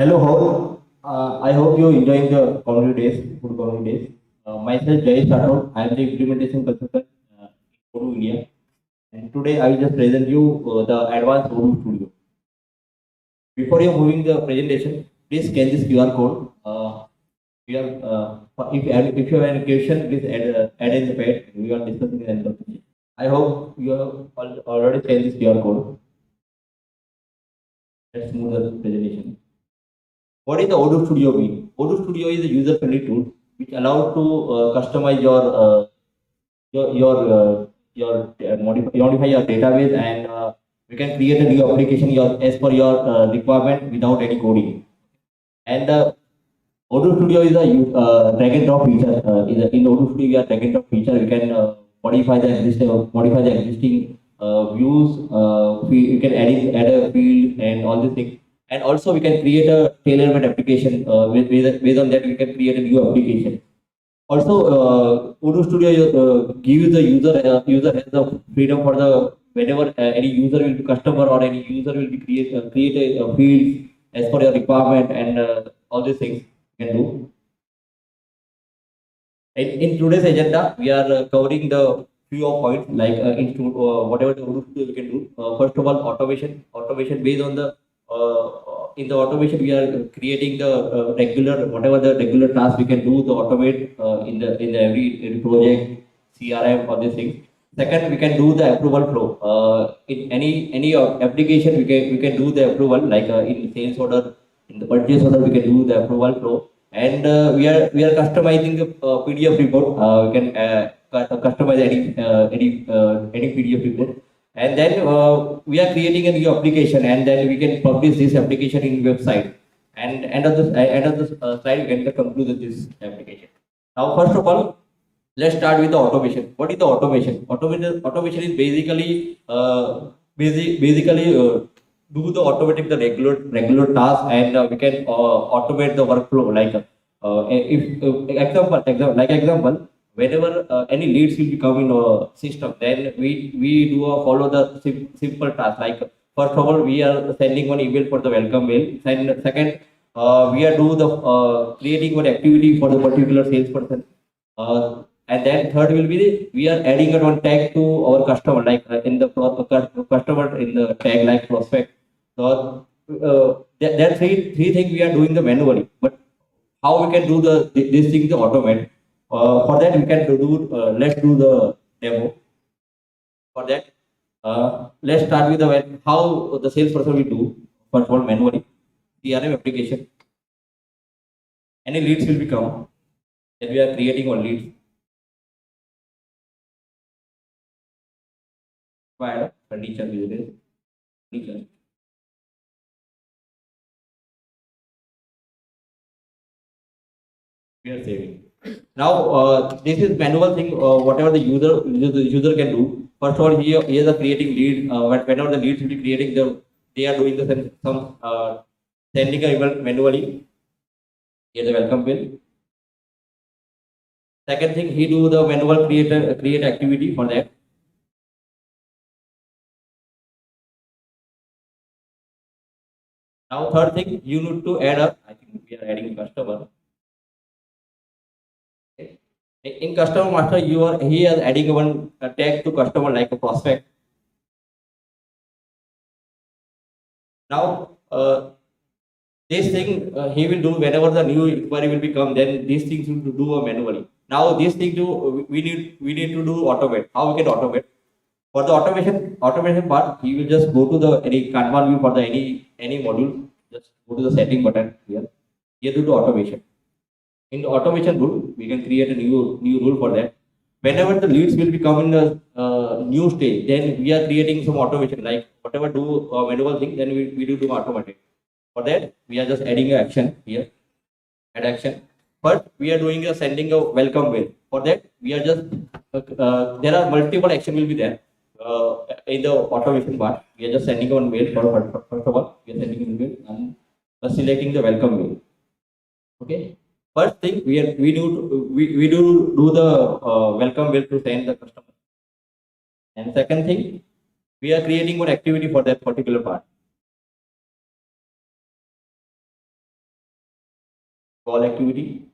Hello, all. I hope you're enjoying the community days, food community days. Myself, Jayesh Rathod. I am the implementation consultant in Odoo India. And today I will just present you the advanced Odoo Studio. Before you moving the presentation, please scan this QR code. We have, if you have any question, please add in the pad. We are discussing in the session. I hope you have already scanned this QR code. Let's move the presentation. What is the Odoo Studio mean? Odoo Studio is a user-friendly tool which allows to customize modify your database, and you can create a new application as per your requirement without any coding. And Odoo Studio is a drag and drop feature. In Odoo Studio, a drag and drop feature. You can modify the existing views. You can add a field and all these things. And also, we can create a tailor-made application. Based on that, we can create a new application. Also, Odoo Studio gives the user has the freedom for the whenever any user will be customer or any user will be create a field as per your requirement, and all these things you can do. In today's agenda, we are covering the few of points like whatever the Odoo Studio we can do. First of all, automation based on the in the automation we are creating the regular whatever the regular task we can do the automate in the every project CRM or these things. Second, we can do the approval flow. In any application, we can do the approval like in sales order, in the purchase order, we can do the approval flow. And we are customizing the PDF report. We can customize any PDF report, and then we are creating a new application, and then we can publish this application in website. And end of the slide, we can conclude this application. Now, first of all, let's start with the automation. What is the automation? Automation is basically do the automatic the regular task, and we can automate the workflow. Like if example, whenever any leads will become in a system, then we do follow the simple task. Like first of all, we are sending one email for the welcome mail. And second, we are do the creating one activity for the particular salesperson. And then third will be we are adding a one tag to our customer, like in the customer in the tag like prospect. So that three things we are doing the manually. But how we can do these things to automate? For that we can let's do the demo. For that, let's start with how the salesperson will do. First of all, manually CRM application. Any leads will become. Then we are creating one leads. Via furniture visitors. Furniture. We are saving. Now, this is manual thing. Whatever the user can do. First of all, he is a creating lead. Whenever the leads will be creating, they are doing some sending a email manually. Here's a welcome bill. Second thing, he do the manual create activity for that. Now, third thing, you need to add up. I think we are adding customer. In customer master, he is adding one tag to customer like a prospect. Now, this thing he will do whenever the new inquiry will become. Then these things will do manually. Now, this thing we need to do automate. How we can automate? For the automation part, he will just go to the any Kanban view for the any module. Just go to the setting button here. Here to do automation. In the automation rule, we can create a new rule for that. Whenever the leads will become in the new stage, then we are creating some automation. Like whatever do manual thing, then we do automatic. For that, we are just adding an action here. Add action. First, we are doing a sending a welcome mail. For that, we are just there are multiple action will be there in the automation part. We are just sending one mail. First of all, we are sending one mail and selecting the welcome mail. Okay. First thing we do the welcome mail to send the customer. And second thing, we are creating one activity for that particular part. call activity,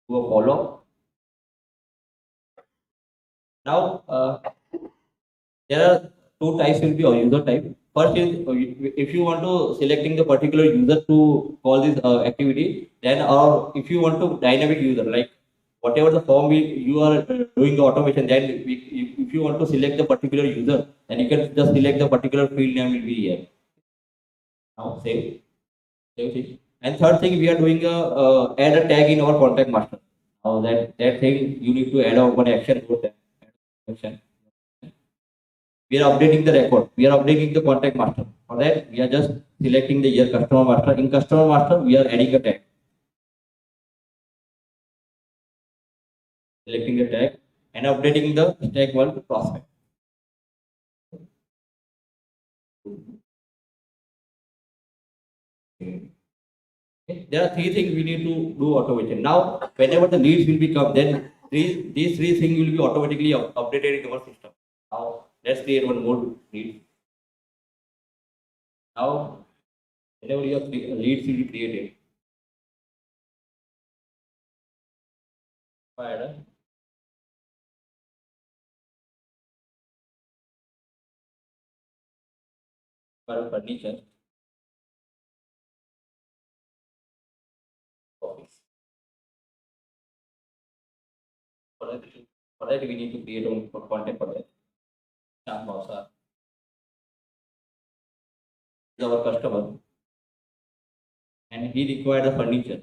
do a follow. Now, there are two types will be a user type. First is if you want to selecting the particular user to call this activity, then or if you want to dynamic user like whatever the form you are doing the automation, then if you want to select the particular user, then you can just select the particular field name will be here. Now save thing. And third thing we are doing a add a tag in our contact master. Now that thing you need to add a one action code there. Action. We are updating the record. We are updating the contact master. For that, we are just selecting the year customer master. In customer master, we are adding a tag. Selecting the tag and updating the tag one to prospect. Okay. There are three things we need to do automation. Now, whenever the leads will become, then these three things will be automatically updated in our system. Now, let's create one more lead. Now, whenever your leads will be created, add a furniture office. For that, we need to create one content for that. Shyam is our customer and he required a furniture.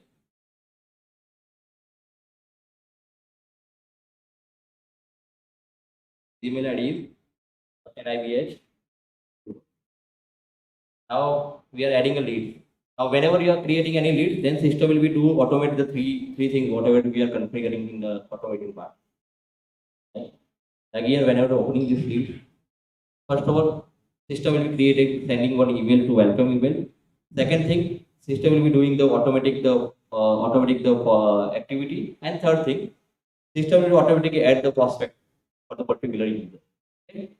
Email ID is NIBH. Now we are adding a lead. Now whenever you are creating any lead, then system will be do automate the three things whatever we are configuring in the automating part. Right? Again, whenever opening this lead, first of all, system will be creating sending one email to welcome email. Second thing, system will be doing the automatic the activity. And third thing, system will automatically add the prospect for the particular user. Okay?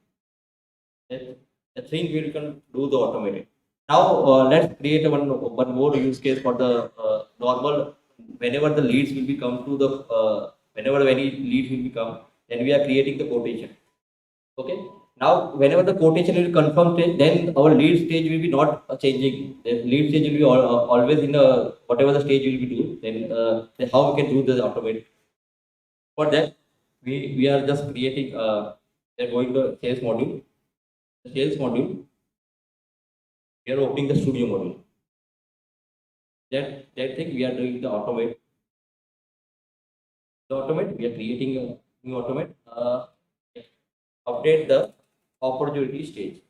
The thing we can do the automated. Now let's create one more use case for the normal. Whenever the leads will be come to the whenever any leads will become, then we are creating the quotation. Okay. Now whenever the quotation will confirm stage, then our lead stage will be not changing. The lead stage will be always in the whatever the stage will be do. Then how we can do the automate. For that, we are just creating. We are going to sales module. The sales module, we are opening the studio module. That thing we are doing the automate. The automate, we are creating a new automate. Update the opportunity stage.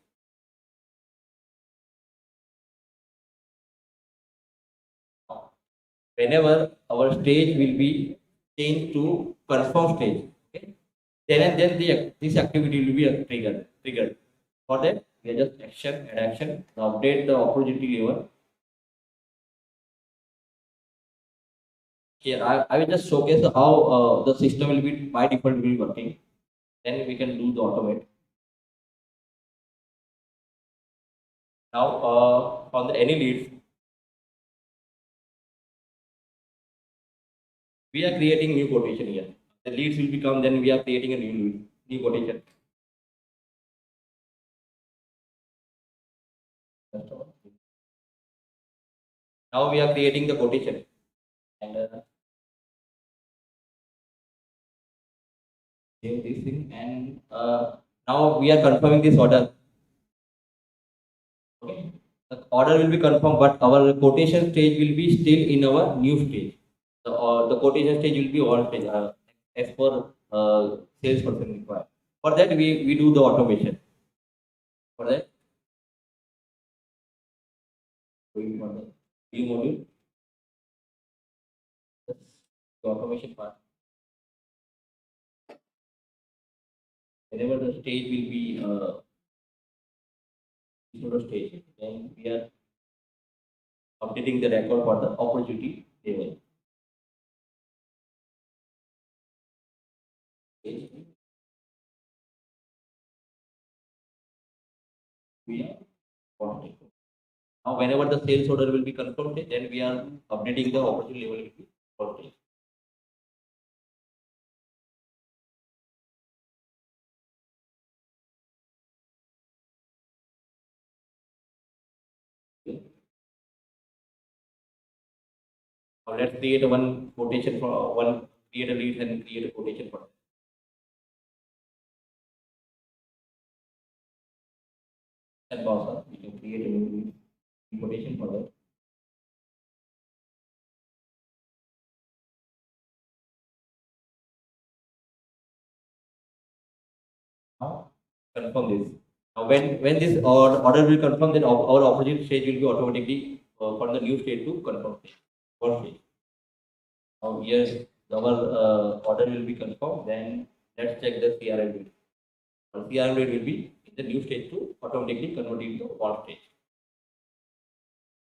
Whenever our stage will be changed to confirm stage, okay, then and then this activity will be a triggered. For that, we are just add action, update the opportunity level. Here, I will just showcase how the system will be by default will be working. Then we can do the automate. Now, on the any leads, we are creating new quotation here. The leads will become, then we are creating a new quotation. Now we are creating the quotation. And save this thing. And now we are confirming this order. Okay. The order will be confirmed, but our quotation stage will be still in our new stage. The quotation stage will be all stage as per salesperson required. For that, we do the automation. For that, going for the view module, the automation part. Whenever the stage will be sort of stage, then we are updating the record for the opportunity level. We are counting. Now, whenever the sales order will be confirmed, then we are updating the opportunity level. Okay. Now let's create a one quotation for one, create a lead and create a quotation for that. And also, we can create a new quotation for that. Now confirm this. Now when this order will confirm, then our opposite stage will be automatically for the new state to confirm stage. First stage. Now here our order will be confirmed. Then let's check the CRM rate. CRM rate will be in the new stage to automatically convert into one stage.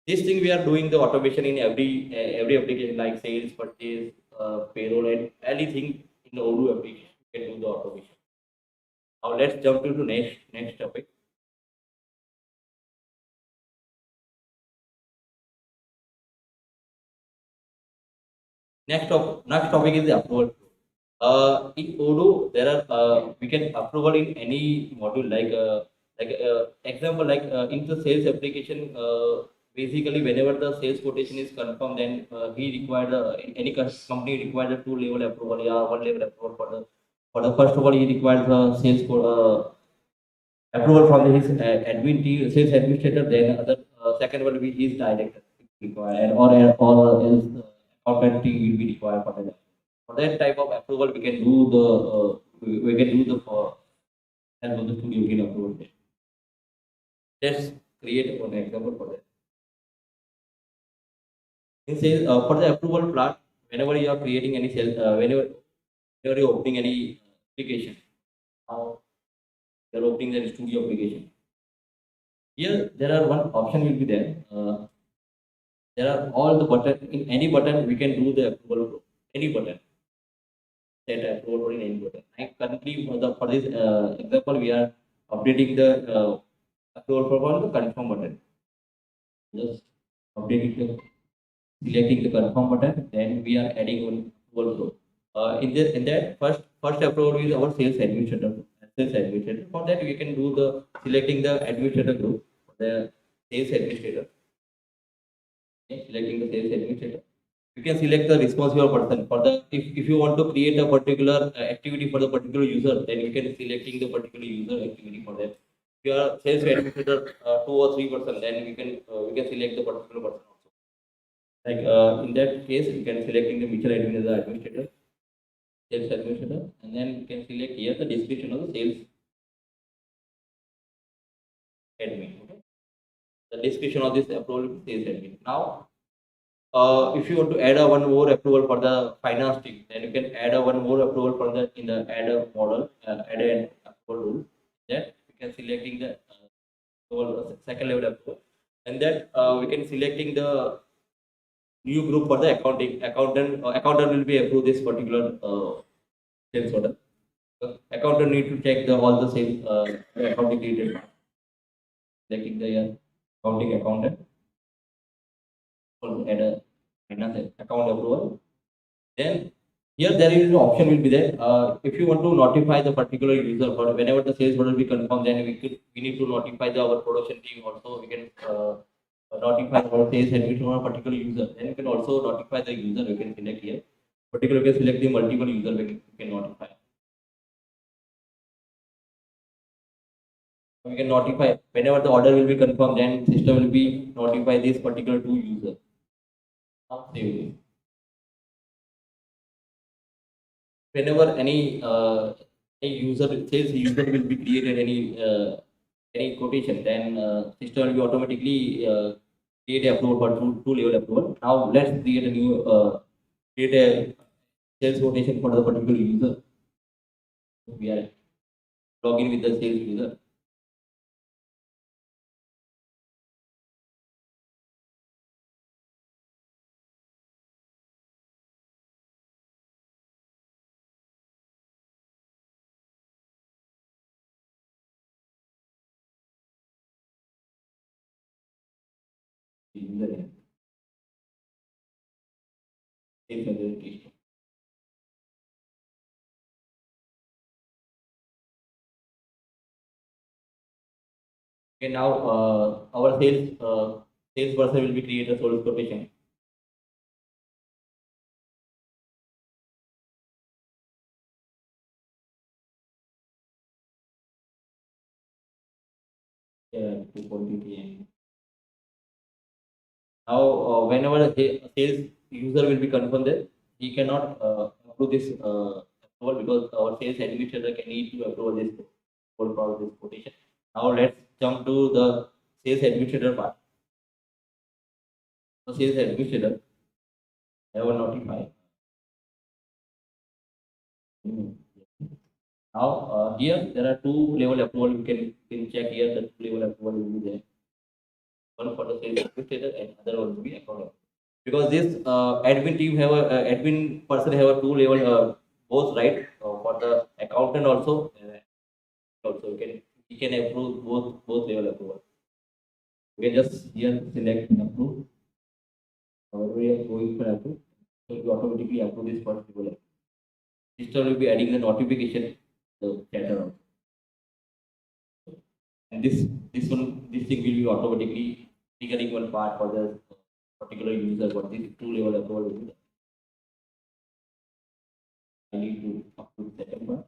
This thing we are doing the automation in every application like sales, purchase, payroll, and anything in the Odoo application. You can do the automation. Now let's jump into next topic. Next topic is the approval. In Odoo, there are we can approval in any module example in the sales application. Basically, whenever the sales quotation is confirmed, then he required any company required a two level approval, yeah, one level approval for the first of all he requires the approval from his admin team, sales administrator. Then other second one will be his director required, or else accountant team will be required for that. For that type of approval, we can do the we can do the help of the studio gain approval. Let's create one example for that. In sales, for the approval part, whenever you are creating any sales, whenever you're opening any application, now you're opening the studio application. Here, there are one option will be there. There are all the button in any button we can do the approval. Any button, set approval in any button. I currently for this example, we are updating the approval for the confirm button. Just updating the selecting the confirm button, then we are adding one approval flow. In that first approval is our sales administrator. Sales administrator. For that, we can do the selecting the administrator group, the sales administrator. Okay, selecting the sales administrator. You can select the responsible person for the if you want to create a particular activity for the particular user, then you can selecting the particular user activity for that. If you are sales administrator, two or three person, then we can select the particular person also. Like in that case, you can selecting the mutual admin as the administrator, sales administrator, and then you can select here the description of the sales admin. Okay? The description of this approval is sales admin. Now, if you want to add a one more approval for the finance team, then you can add a one more approval for the in the add a model, add an approval rule. That we can selecting the second level approval, and that we can selecting the new group for the accounting accountant. Accountant will be approve this particular sales order. Accountant need to check the all the sales accounting details. Selecting the accounting accountant for add a finance account approval. Then here there is an option will be there. If you want to notify the particular user for whenever the sales order will be confirmed, then we need to notify our production team also. We can notify our sales administrator for a particular user. Then you can also notify the user. We can select here. Particular, you can select the multiple user. We can notify. We can notify whenever the order will be confirmed. Then system will be notify this particular two user. Now save this. Whenever any user sales user will be created any quotation, then system will be automatically create a approval for two level approval. Now let's create a new create a sales quotation for the particular user. We are login with the sales user. User name. sales presentation. Okay, now our sales person will be create a sales quotation. Yeah, 2:40 p.m. Now, whenever a sales user will be confirmed that he cannot approve this approval because our sales administrator can need to approve this whole part of this quotation. Now, let's jump to the sales administrator part. So, sales administrator, I will notify. Mhm. Now, here there are two level approval. You can check here the two level approval will be there. One for the sales administrator and other one will be account. Because this admin team have a admin person have a two level both right for the accountant also he can approve both level approval. You can just here select approve. However, we are going for approve, so you automatically approve this first level. System will be adding the notification the chatter also. And this thing will be automatically triggering one part for the particular user for this two level approval will be. I need to approve second one.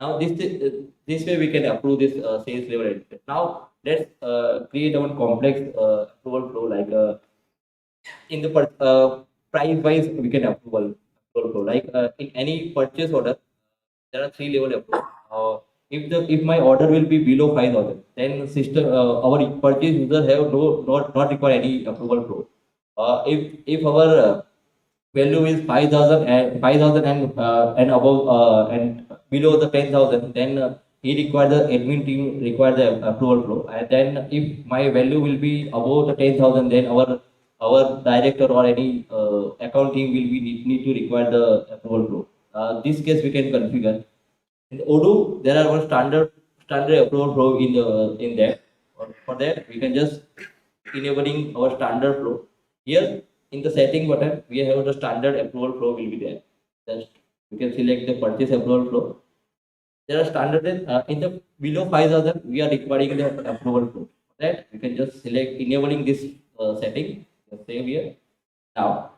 Now this way we can approve this sales level editor. Now let's create our complex approval flow like in the price wise we can approval flow like in any purchase order there are three level approval. If my order will be below 5,000 then system our purchase user have not require any approval flow. If our value is 5,000 and 5,000 and above and below the 10,000 then he require the admin team require the approval flow and then if my value will be above the 10,000 then our director or any account team will be need to require the approval flow. This case we can configure in Odoo. There are one standard approval flow in that. For that we can just enabling our standard flow. Here in the setting button, we have the standard approval flow will be there. Just you can select the purchase approval flow. There are standard in the below 5,000 we are requiring the approval flow. For that you can just select enabling this setting. Just save here. Now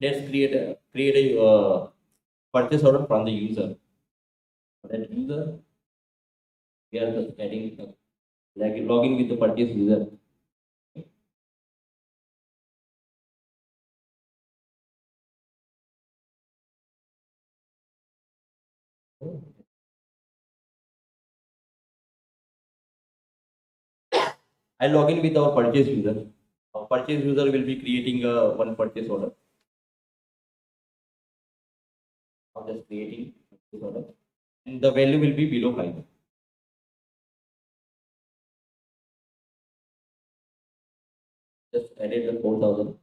let's create a purchase order from the user. For that user, we are just adding like login with the purchase user. I log in with our purchase user. Our purchase user will be creating one purchase order. I'm just creating purchase order, and the value will be below 5. Just added the 4,000.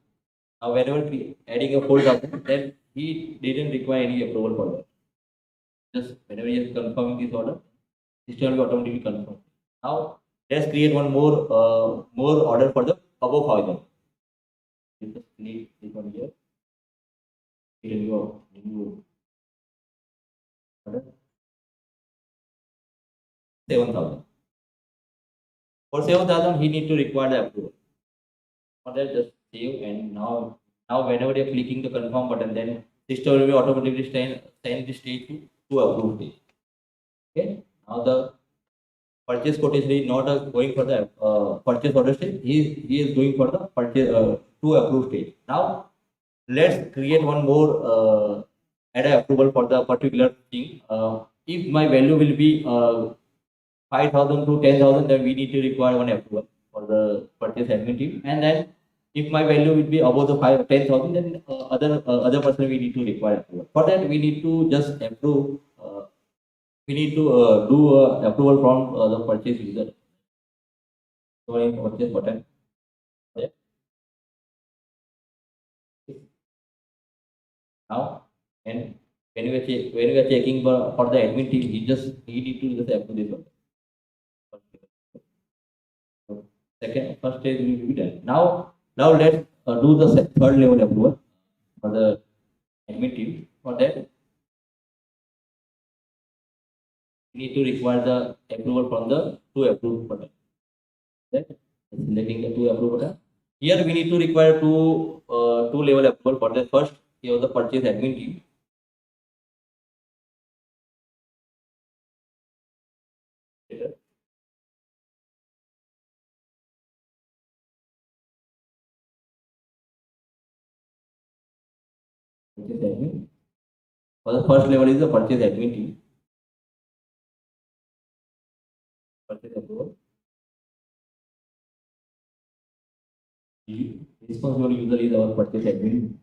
Now, whenever adding a 4,000, then he didn't require any approval for that. Just whenever he is confirming this order, system will automatically confirm. Now, let's create one more order for the above 5,000. Just click this one here. Here you go. New order 7,000. For 7,000, he need to require the approval. For that, just save and now whenever you're clicking the confirm button, then system will be automatically send the stage to approve stage. Okay. Now the purchase quotation is not going for the purchase order stage. He is going for the purchase to approve stage. Now let's create one more add a approval for the particular thing. If my value will be 5,000 to 10,000, then we need to require one approval for the purchase admin team. And then if my value will be above the 10,000, then other person we need to require approval. For that, we need to just approve. We need to do approval from the purchase user. So in purchase button. Okay. Now, and when we are checking for the admin team, he need to just approve this one. Second first stage will be done. Now let's do the third level approval for the admin team. For that, we need to require the approval from the two approved button. Right? Selecting the two approval button. Here we need to require two level approval for the first. Here the purchase admin team. Purchase admin. For the first level is the purchase admin team. Purchase approval. The responsible user is our purchase admin.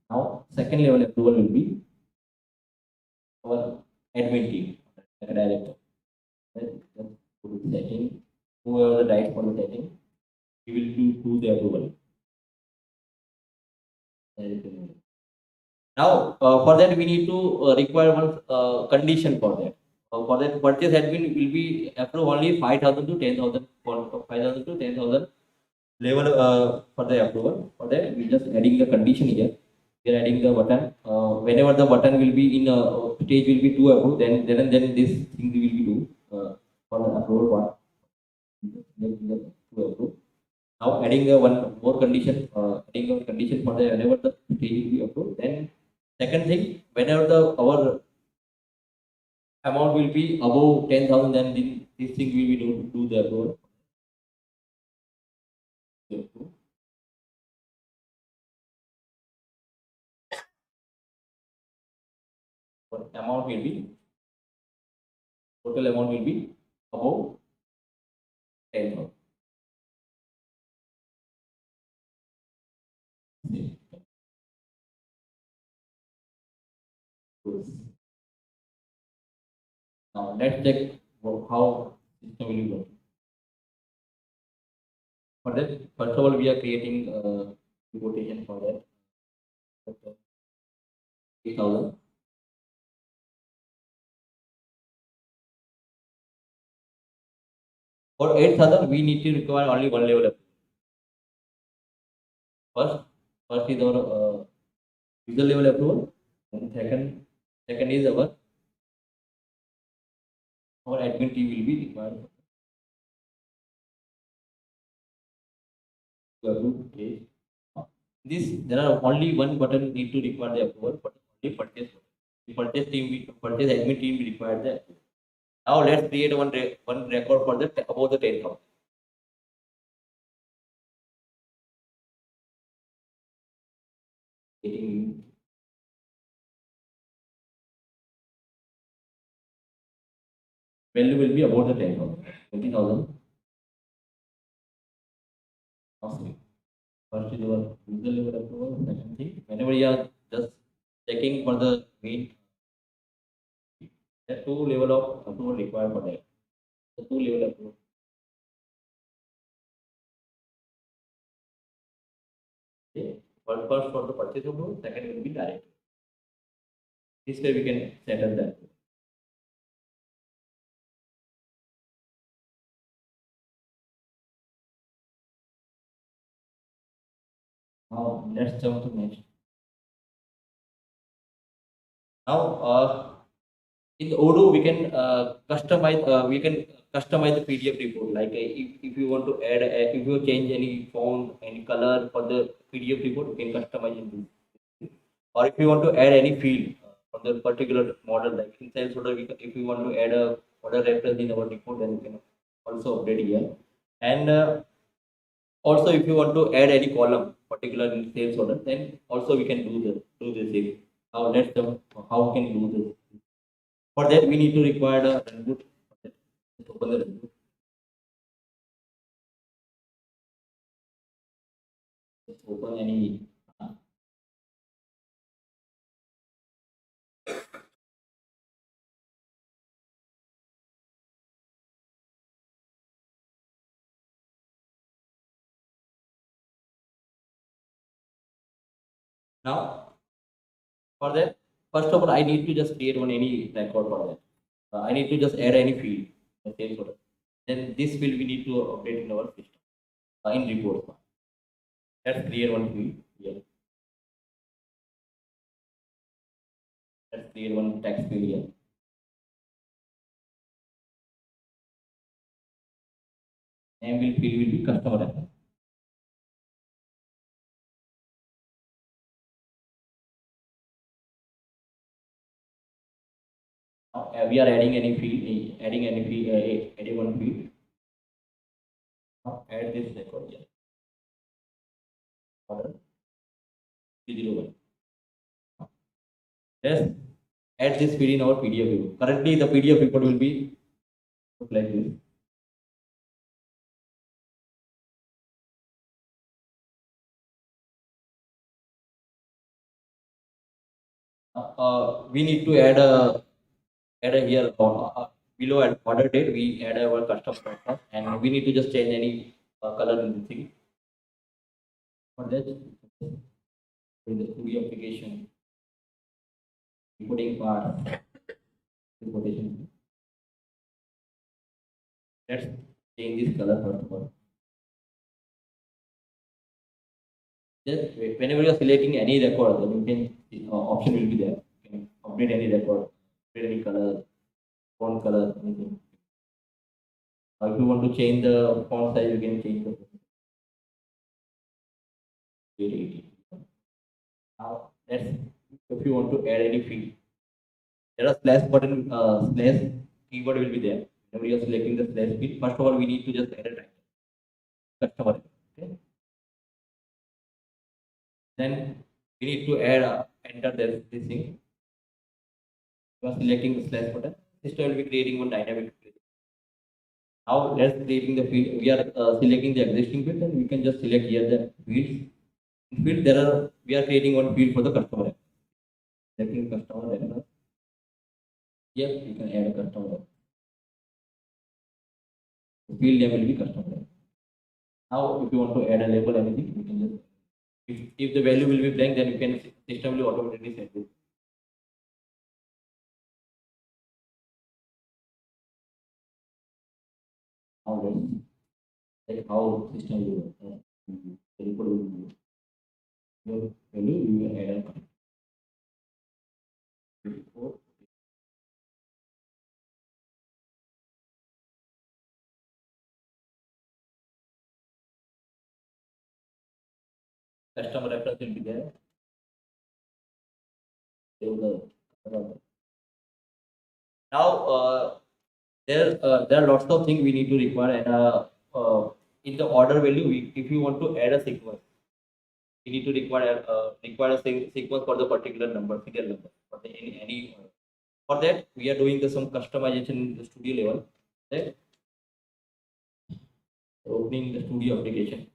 Now second level approval will be our admin team, like a director. Right? Just go to the setting. Whoever the right for the setting, he will do the approval. Now, for that we need to require one condition for that. For that, purchase admin will be approve only 5,000 to 10,000 for 5,000 to 10,000 level for the approval. For that, we just adding the condition here. We are adding the button. Whenever the button will be in stage will be to approve, then this thing will be do for the approval part. To approve. Now adding one more condition, adding a condition for the whenever the stage will be approved. Then second thing, whenever the our amount will be above 10,000, then this thing will be do the approval. What amount will be total amount will be above 10,000. Now let's check how system will work. For that, first of all, we are creating quotation for that. 8,000. For 8,000, we need to require only one level up. First is our user level approval, and second is our admin team will be required to approve page. This there are only one button need to require the approval, but only purchase button. The purchase admin team will require the approval. Now let's create one record for the above the 10,000. Value will be about the 10,000, 20,000. Awesome. First is your user level approval. Second thing, whenever you are just checking for the main, there are two level of approval required for that. The two level approval. Okay. First for the purchase approval, second will be direct. This way we can set up that. Now let's jump to next. Now in Odoo we can customize the PDF report. Like if you want to add if you change any font, any color for the PDF report, we can customize it. Or if you want to add any field for the particular model, like in sales order, if you want to add a order reference in our report, then you can also update here. And also, if you want to add any column, particular in sales order, then also we can do the same. Now let's how we can do this. For that, we need to require a run boot. Let's open the run boot. Let's open any. Now, for that, first of all, I need to just create one any record for that. I need to just add any field, the sales order. Then this field we need to update in our system in report. Let's create one field here. Let's create one text field here. Name will field will be customer reference. Now, we are adding any field, adding any field, adding one field. Now add this record here. Order 301. Let's add this field in our PDF view. Currently, the PDF report will be like this. We need to add a here below at order date. We add our custom reference, and we need to just change any color in the thing. For that, in the studio application, reporting part, importation. Let's change this color first of all. Just whenever you are selecting any record, then you can option will be there. You can update any record, update any color, font color, anything. If you want to change the font size, you can change the font. Now, let's if you want to add any field, there are slash button, slash keyword will be there. Whenever you are selecting the slash field, first of all, we need to just add a title, customer. Okay. Then we need to add enter this thing. You are selecting the slash button. System will be creating one dynamic field. Now let's creating the field. We are selecting the existing field, and we can just select here the fields. In field there are we are creating one field for the customer. Selecting customer reference. Here we can add a customer. The field name will be customer. Now if you want to add a label anything, we can just if the value will be blank, then you can system will automatically set this. Now let's like how system will input will be your value you will add a customer reference will be there. Save the now there are lots of things we need to require and in the order value if you want to add a sequence we need to require a sequence for the particular number serial number for the any order. For that we are doing some customization in the studio level, right? Opening the studio application.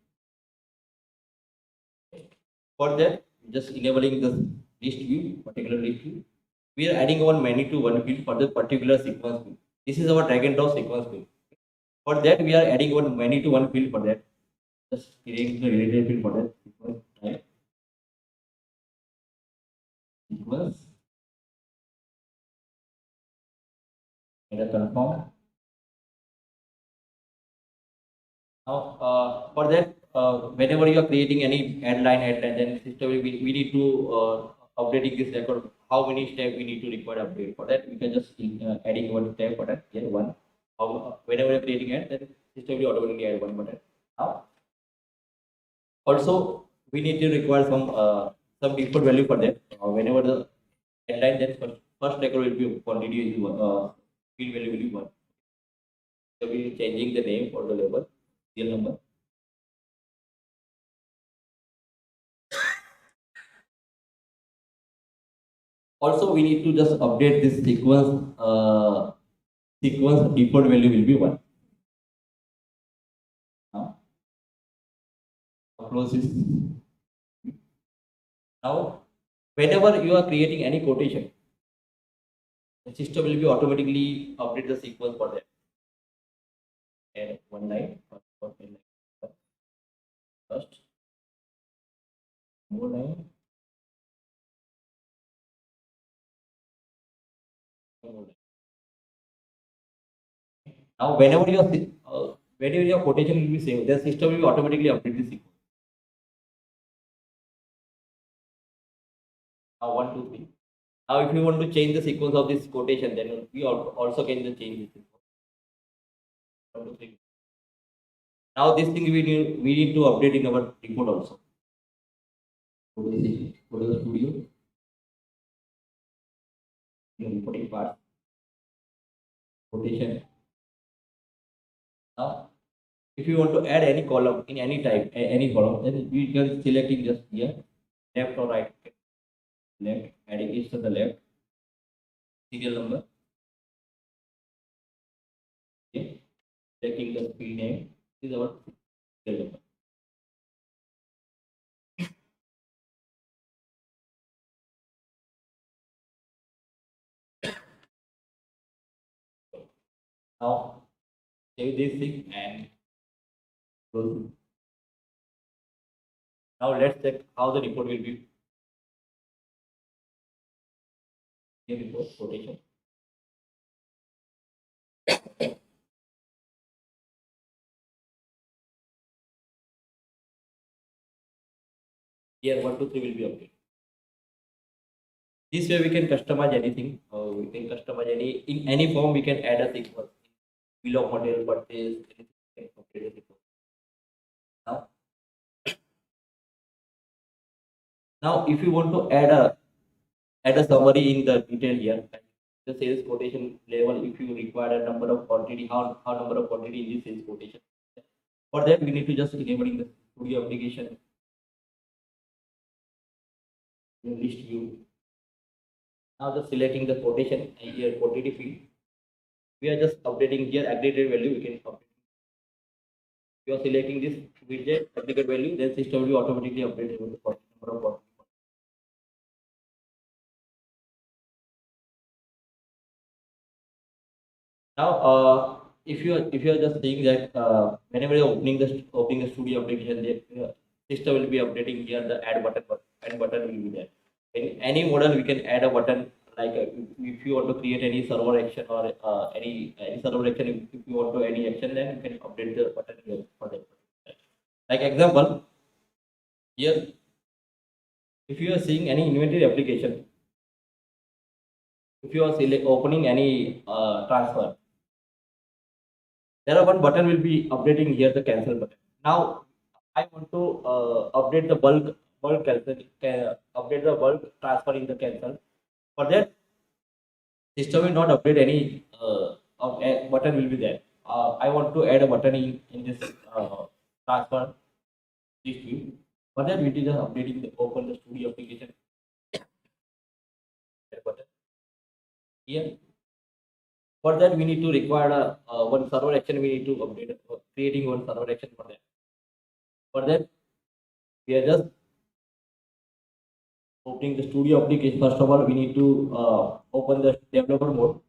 For that just enabling the list view, particular list view. We are adding one menu to one field for the particular sequence field. This is our drag and drop sequence field. For that, we are adding one menu to one field for that. Just creating the related field for that sequence type. Sequence. And a confirm. Now, for that, whenever you are creating any headline, then system we need to updating this record. How many steps we need to require update for that? We can just adding one step for that. Here one. Whenever you are creating it, then system will automatically add one button. Now, also we need to require some default value for that. Whenever the headline, then first record will be quantity is one. Field value will be one. So we will changing the name for the label, serial number. Also, we need to just update this sequence. Sequence default value will be one. Now, close this. Now, whenever you are creating any quotation, the system will be automatically update the sequence for that. And one line, first, more line, more line. Now, whenever your quotation will be saved, the system will automatically update the sequence. Now 1, 2, 3. Now if you want to change the sequence of this quotation, then we also can just change this sequence. 1, 2, 3. Now this thing we need to update in our report also. Go to the studio, the reporting part, quotation. Now if you want to add any column in any type, any column, then we can select it just here, left or right. Left, adding it to the left, serial number. Okay. Checking the field name. This is our serial number. Now save this thing and close it. Now let's check how the report will be. Here report quotation. Here 1, 2, 3 will be updated. This way we can customize anything. We can customize in any form. We can add a sequence. Bill of material purchase. Anything. We can update the sequence. Now, now if you want to add a summary in the detail here, the sales quotation level. If you require a number of quantity, how number of quantity in this sales quotation. For that, we need to just enabling the studio application in list view. Now just selecting the quotation here quantity field. We are just updating here aggregate value. We can update. You are selecting this widget aggregate value, then system will automatically update the number of quantity. Now, if you are just saying that whenever you're opening the studio application, the system will be updating here the add button will be there. In any model, we can add a button like if you want to create any server action or any server action. If you want to any action, then you can update the button here for that. Like example, here if you are seeing any inventory application, if you are opening any transfer, there are one button will be updating here the cancel button. Now I want to update the bulk cancel, update the bulk transfer in the cancel. For that, system will not update any button will be there. I want to add a button in this transfer list view. For that, we need just updating the open the studio application button here. For that, we need to require one server action. We need to update creating one server action for that. For that, we are just opening the studio application. First of all, we need to open the developer mode.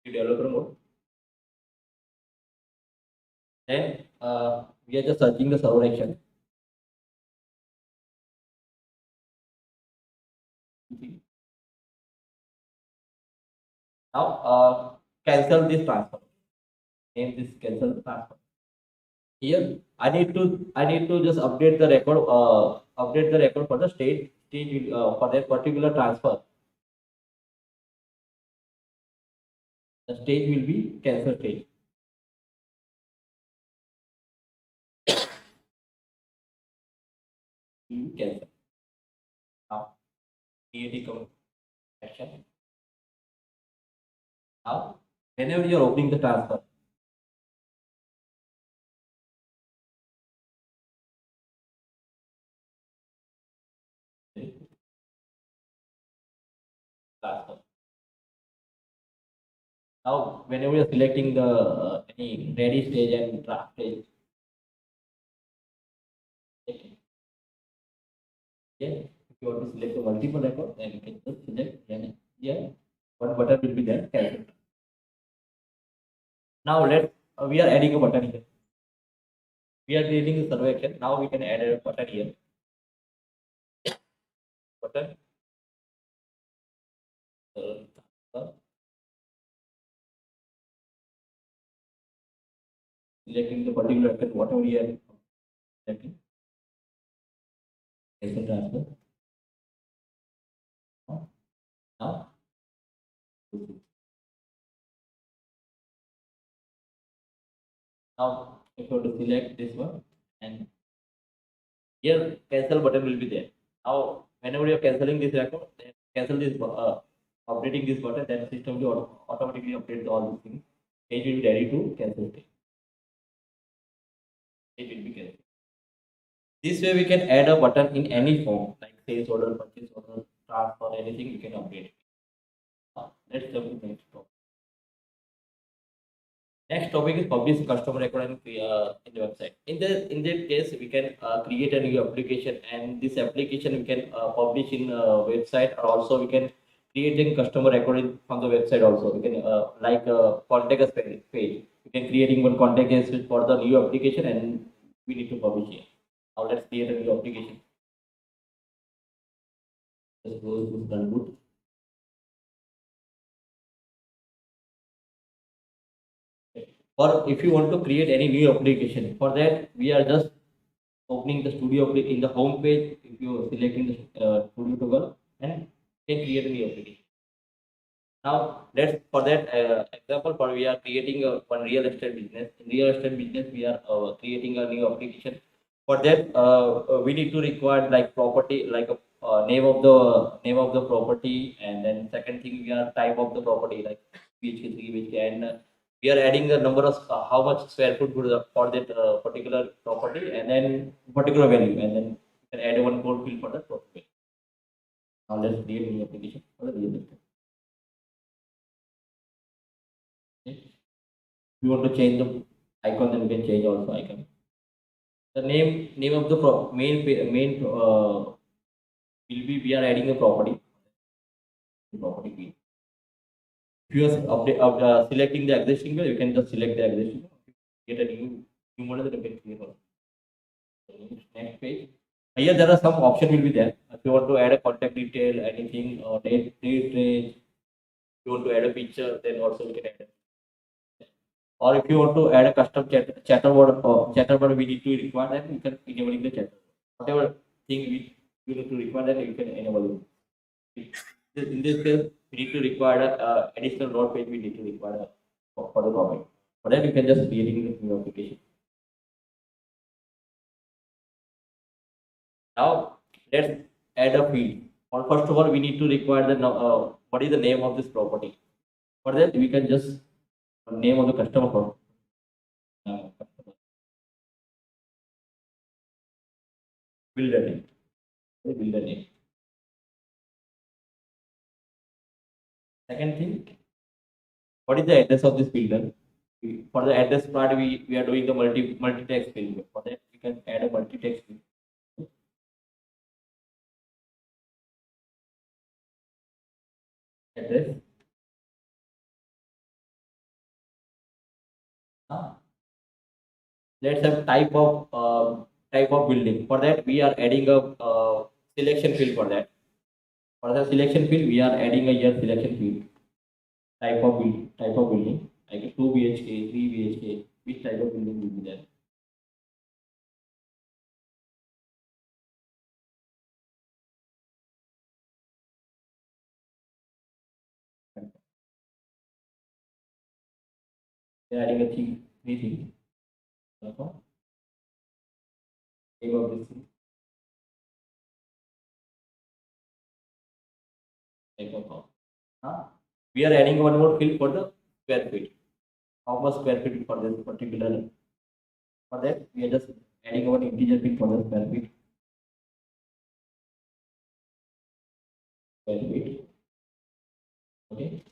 Developer mode. Then we are just searching the server action. Now cancel this transfer. Name this cancel the transfer. Here I need to just update the record. Update the record for the stage for that particular transfer. The stage will be cancel stage. Cancel. Now create a action. Now whenever you are opening the transfer, transfer. Now whenever you are selecting the any ready stage and draft stage, okay. Okay. If you want to select the multiple record, then you can just select and here one button will be there. Cancel. Now we are adding a button here. We are creating a server action. Now we can add a button here. Button. Uh, selecting the particular account, whatever we are selecting, cancel transfer. Now, now if you want to select this one, and here cancel button will be there. Now, whenever you are canceling this account, then cancel this, updating this button, then system will automatically update all these things. Page will be ready to cancel it. It will be canceled. This way, we can add a button in any form, like sales order, purchase order, transfer, anything you can update. Let's jump to the next topic. Next topic is publish customer record in the website. In that case, we can create a new application, and this application we can publish in website, or also we can create a customer record from the website. Also, we can contact us page. We can creating one contact us for the new application, and we need to publish it. Now let's create a new application. Just go to run boot. Or if you want to create any new application, for that we are just opening the studio in the home page. If you are selecting the studio toggle, and can create a new application. Now let's for that example, for we are creating one real estate business. In real estate business, we are creating a new application. For that, we need to require like property, like a name of the property, and then second thing we are type of the property, like BHK, 3 BHK, and we are adding the number of how much square foot for that particular property, and then particular value, and then you can add one code field for that property. Now let's create a new application for the real estate. Okay. If you want to change the icon, then you can change also icon. The name of the main will be we are adding a property field. If you are selecting the existing one, you can just select the existing one. Get a new model that you can create also. Next page. Here there are some option will be there. If you want to add a contact detail, anything, or date range, if you want to add a picture, then also we can add. Or if you want to add a custom chatter word we need to require, that you can enable the chatter. Whatever thing we need to require, that you can enable it. In this case, we need to require additional note page. We need to require for the comment. For that, you can just creating the new application. Now let's add a field. Or first of all, we need to require the what is the name of this property. For that, we can just name of the customer. Builder name. Builder name. Second thing, what is the address of this builder? For the address part, we are doing the multi-text field. For that, we can add a multi-text field. Address. Let's have type of building. For that, we are adding a selection field for that. For the selection field, we are adding a year selection field. Type of building, like a 2 BHK, 3 BHK, which type of building will be there. We are adding a three things. Name of this thing. Type of house. We are adding one more field for the square feet. How much square feet for this particular? For that, we are just adding one integer field for the square feet. Okay.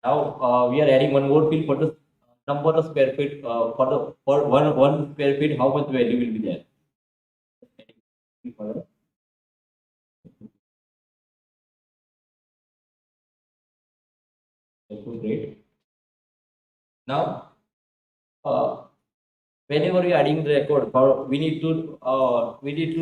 Now we are adding one more field for the number of square feet. For one square feet, how much value will be there? Great. Now, whenever we are adding the record, we need to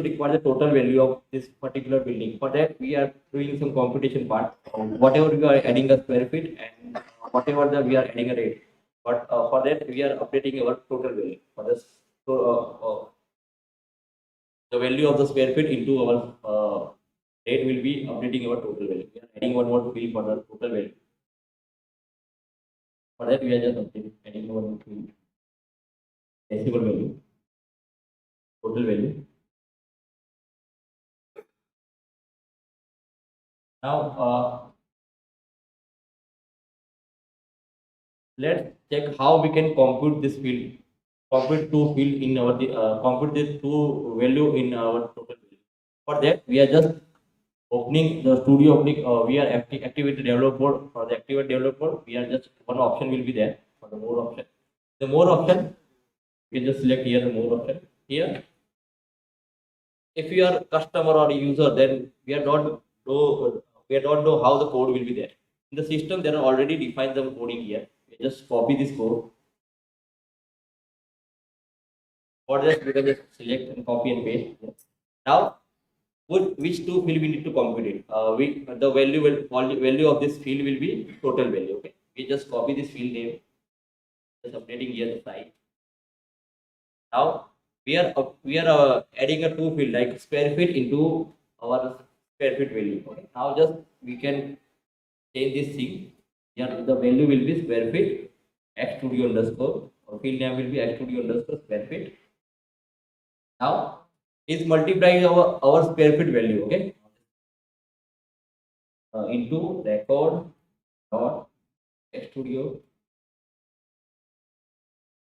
require the total value of this particular building. For that, we are doing some computation part. Whatever we are adding a square feet, and whatever we are adding a rate. But for that, we are updating our total value. For this, so the value of the square feet into our rate will be updating our total value. We are adding one more field for the total value. For that, we are just adding one more field, decimal value, total value. Now, let's check how we can compute this field, compute two field in our compute this two value in our total value. For that, we are just opening the studio opening. We are activate the develop mode. For the activate develop mode, we are just one option will be there for the more option. The more option, you can just select here the more option. Here, if you are customer or user, then we are not know how the code will be there. In the system, there are already defined the coding here. We just copy this code. For that, we can just select and copy and paste. Now, which two field we need to compute it? The value of this field will be total value. Okay, we just copy this field name, just updating here the site. Now we are adding a two field like square feet into our square feet value. Okay, now just we can change this thing. Here the value will be square feet x studio underscore, or field name will be x studio underscore square feet. Now is multiplying our square feet value. Okay, into record dot studio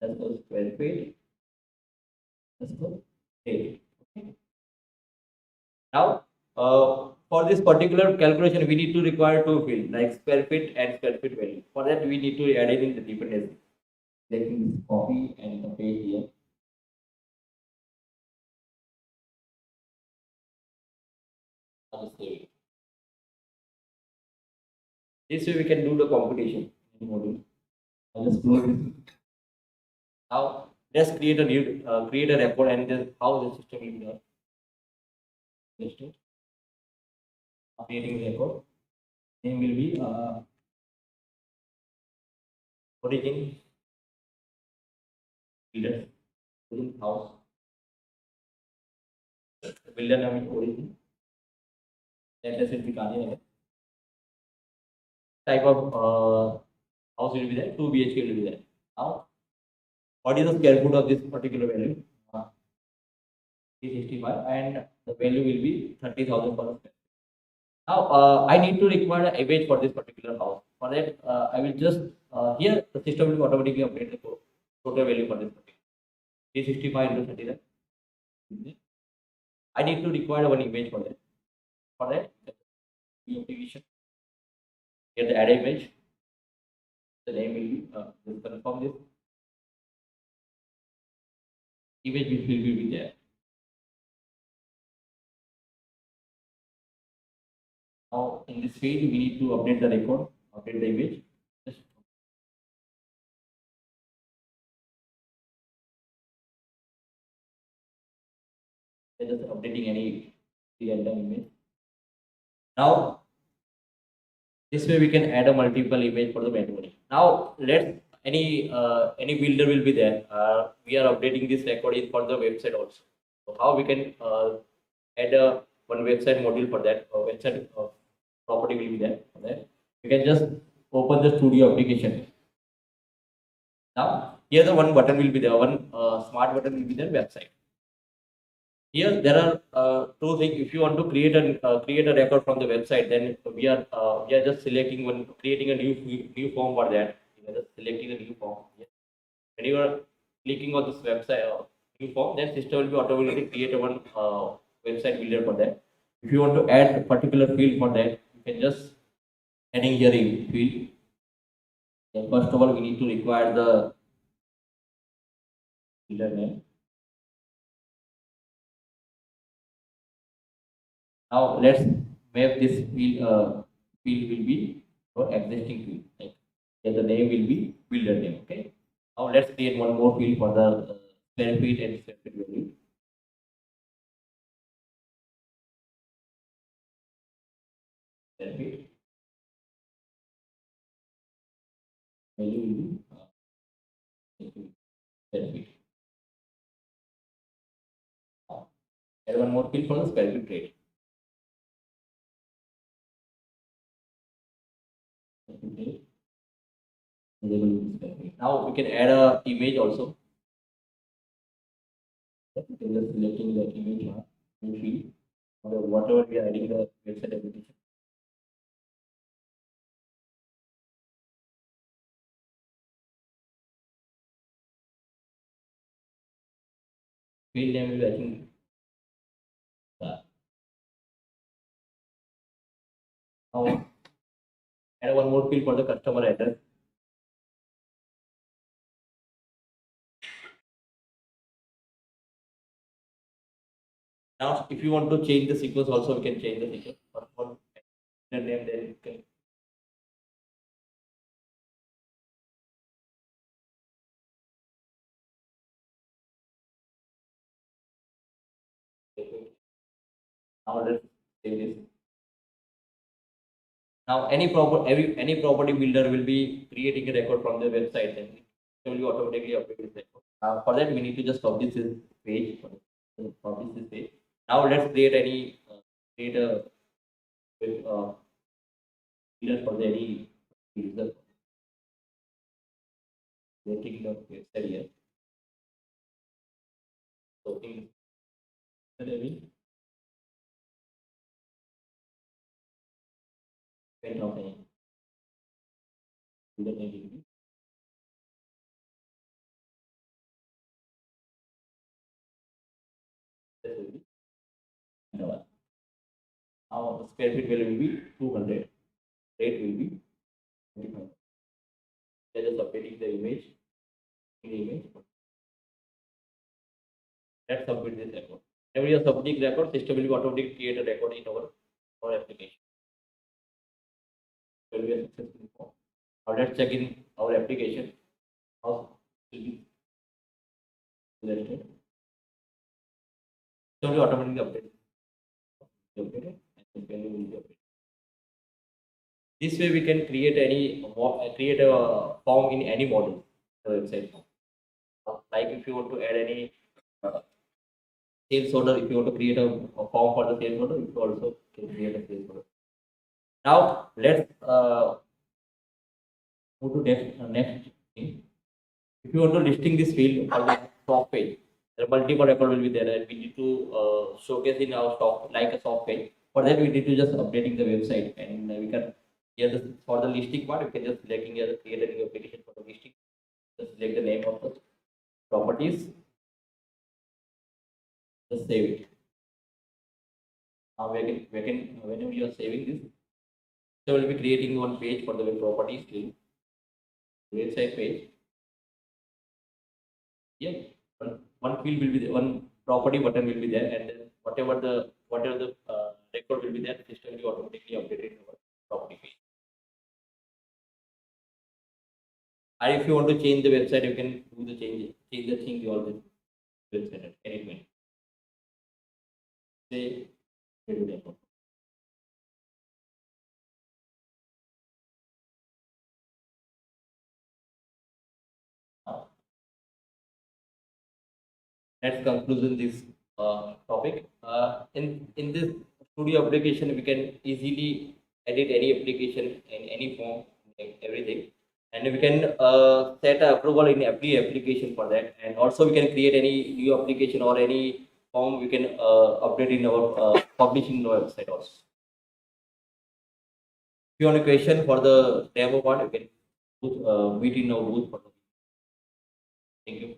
underscore square feet underscore date. Okay. Now, for this particular calculation, we need to require two fields like square feet and square feet value. For that, we need to add it in the dependency. Taking this copy and the paste here. I'll just save it. This way, we can do the computation in module. I'll just close this. Now, let's create a new create a record and then how the system will be done. Just creating a record. Name will be origin builder, origin house. Builder name is origin. Let us say Bikani. Type of house will be there. 2 BHK will be there. Now, what is the square foot of this particular value? 365, and the value will be 30,000 per square. Now, I need to require an image for this particular house. For that, I will just here the system will automatically update the total value for this particular 365 into 30. I need to require one image for that. For that, the application here the add image. The name will be just confirm this image which will be there. Now, in this field, we need to update the record, update the image. Just updating any random image. Now, this way we can add a multiple image for the manually. Now, let's any builder will be there. We are updating this recording for the website also. So how we can add a one website module for that website property will be there. For that, we can just open the studio application. Now, here the one button will be there. One smart button will be there. Website. Here there are two things. If you want to create a record from the website, then we are just selecting one, creating a new form for that. We are just selecting a new form. When you are clicking on this website new form, then system will be automatically create a one website builder for that. If you want to add a particular field for that, you can just adding here a field. Then first of all, we need to require the builder name. Now let's map this field will be our existing field. Like here the name will be builder name. Okay. Now let's create one more field for the square feet and square feet value. Square feet value will be square feet. Add one more field for the square feet rate. Now we can add a image also. We can just selecting the image field or whatever we are adding the website application. Field name will be, I think, now add one more field for the customer address. Now, if you want to change the sequence, also we can change the sequence. For the name, then you can. Now let's save this. Now any property builder will be creating a record from the website, and it will be automatically updated this record. For that, we need to just publish this page. Publish this page. Now let's create a builder for any user. Creating the website here. So in of any builder name. Now the square feet value will be 200. Rate will be 25. Let us updating the image. Let's submit this record. Whenever you are submitting record, system will automatically create a record in our application. It will be a successful form. Now let's check in our application. How it will be selected. So we automatically update. Updated and the value will be updated. This way we can create a form in any model, the website form. Like if you want to add any sales order, if you want to create a form for the sales order, you also can create a sales order. Now let's move to next thing. If you want to listing this field for the stock page, there are multiple record will be there, and we need to showcase in our stock like a stock page. For that, we need to just updating the website, and we can here for the listing part, we can just selecting here create a new application for the listing. Just select the name of the properties. Just save it. Now whenever you are saving this, so we'll be creating one page for the properties field, website page. Yeah, one field will be there, one property button will be there, and then whatever the record will be there, the system will automatically update in our property page. And if you want to change the website, you can do the change the thing you all the website at any point. Say let's conclude this topic. In this studio application, we can easily edit any application in any form, like everything, and we can set a approval in every application for that. And also, we can create any new application or any form we can update in our publishing website also. If you want a question for the demo part, you can meet in our booth for the. Thank you.